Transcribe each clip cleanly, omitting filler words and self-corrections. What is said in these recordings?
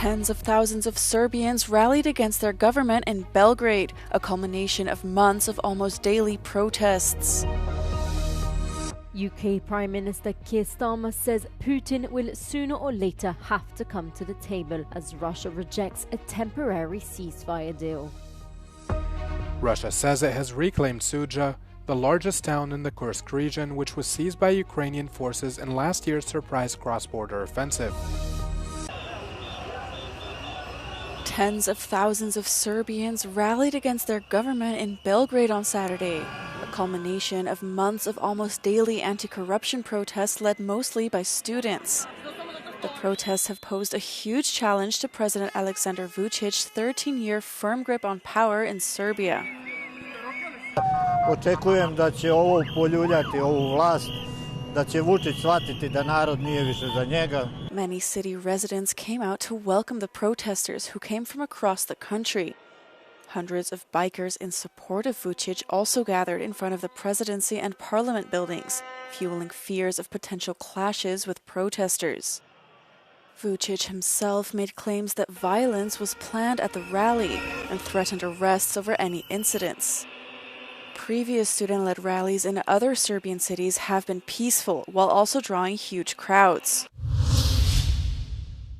Tens of thousands of Serbians rallied against their government in Belgrade, a culmination of months of almost daily protests. UK Prime Minister Keir Starmer says Putin will sooner or later have to come to the table as Russia rejects a temporary ceasefire deal. Russia says it has reclaimed Sudzha, the largest town in the Kursk region, which was seized by Ukrainian forces in last year's surprise cross-border offensive. Tens of thousands of Serbians rallied against their government in Belgrade on Saturday, a culmination of months of almost daily anti-corruption protests led mostly by students. The protests have posed a huge challenge to President Aleksandar Vučić's 13-year firm grip on power in Serbia. Očekujem da će ovo poljuljati ovu vlast, da će Vučić shvatiti da narod nije više za njega. Many city residents came out to welcome the protesters who came from across the country. Hundreds of bikers in support of Vučić also gathered in front of the presidency and parliament buildings, fueling fears of potential clashes with protesters. Vučić himself made claims that violence was planned at the rally and threatened arrests over any incidents. Previous student-led rallies in other Serbian cities have been peaceful, while also drawing huge crowds.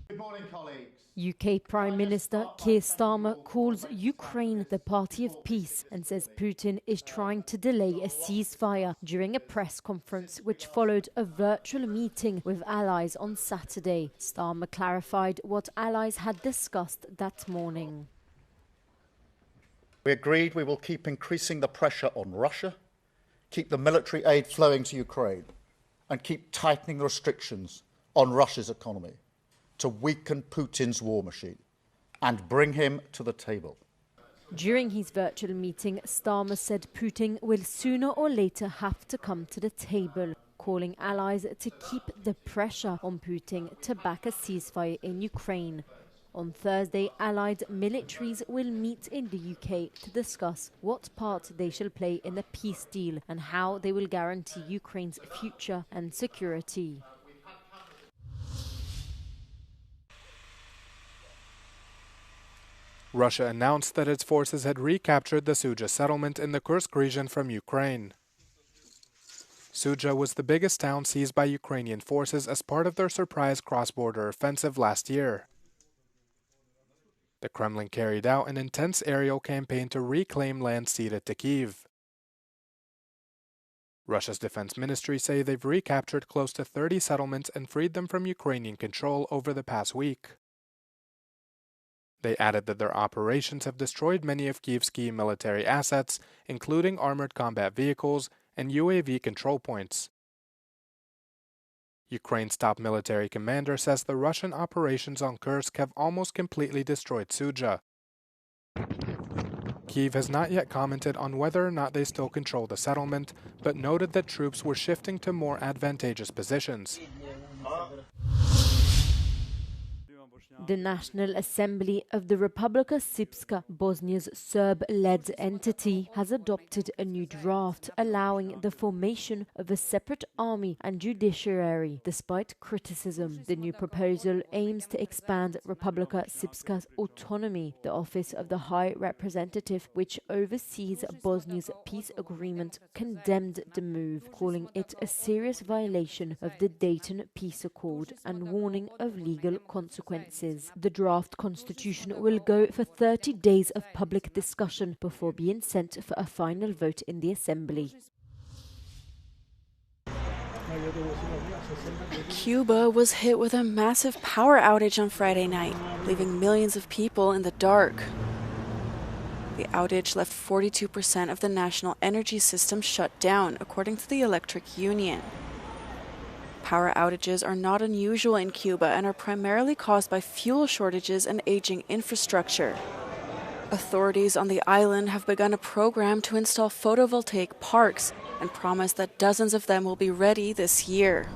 Good morning, colleagues. UK Prime Minister Keir Starmer calls Ukraine the party of peace and says Putin is trying to delay a ceasefire during a press conference which followed a virtual meeting with allies on Saturday. Starmer clarified what allies had discussed that morning. We agreed we will keep increasing the pressure on Russia, keep the military aid flowing to Ukraine, and keep tightening the restrictions on Russia's economy to weaken Putin's war machine and bring him to the table. During his virtual meeting, Starmer said Putin will sooner or later have to come to the table, calling allies to keep the pressure on Putin to back a ceasefire in Ukraine. On Thursday, allied militaries will meet in the UK to discuss what part they shall play in the peace deal and how they will guarantee Ukraine's future and security. Russia announced that its forces had recaptured the Sudzha settlement in the Kursk region from Ukraine. Sudzha was the biggest town seized by Ukrainian forces as part of their surprise cross-border offensive last year. The Kremlin carried out an intense aerial campaign to reclaim land ceded to Kyiv. Russia's defense ministry say they've recaptured close to 30 settlements and freed them from Ukrainian control over the past week. They added that their operations have destroyed many of Kyiv's key military assets, including armored combat vehicles and UAV control points. Ukraine's top military commander says the Russian operations on Kursk have almost completely destroyed Sudzha. Kyiv has not yet commented on whether or not they still control the settlement, but noted that troops were shifting to more advantageous positions. The National Assembly of the Republika Srpska, Bosnia's Serb-led entity, has adopted a new draft allowing the formation of a separate army and judiciary, despite criticism. The new proposal aims to expand Republika Srpska's autonomy. The Office of the High Representative, which oversees Bosnia's peace agreement, condemned the move, calling it a serious violation of the Dayton Peace Accord and warning of legal consequences. The draft constitution will go for 30 days of public discussion before being sent for a final vote in the Assembly. Cuba was hit with a massive power outage on Friday night, leaving millions of people in the dark. The outage left 42% of the national energy system shut down, according to the Electric Union. Power outages are not unusual in Cuba and are primarily caused by fuel shortages and aging infrastructure. Authorities on the island have begun a program to install photovoltaic parks and promise that dozens of them will be ready this year.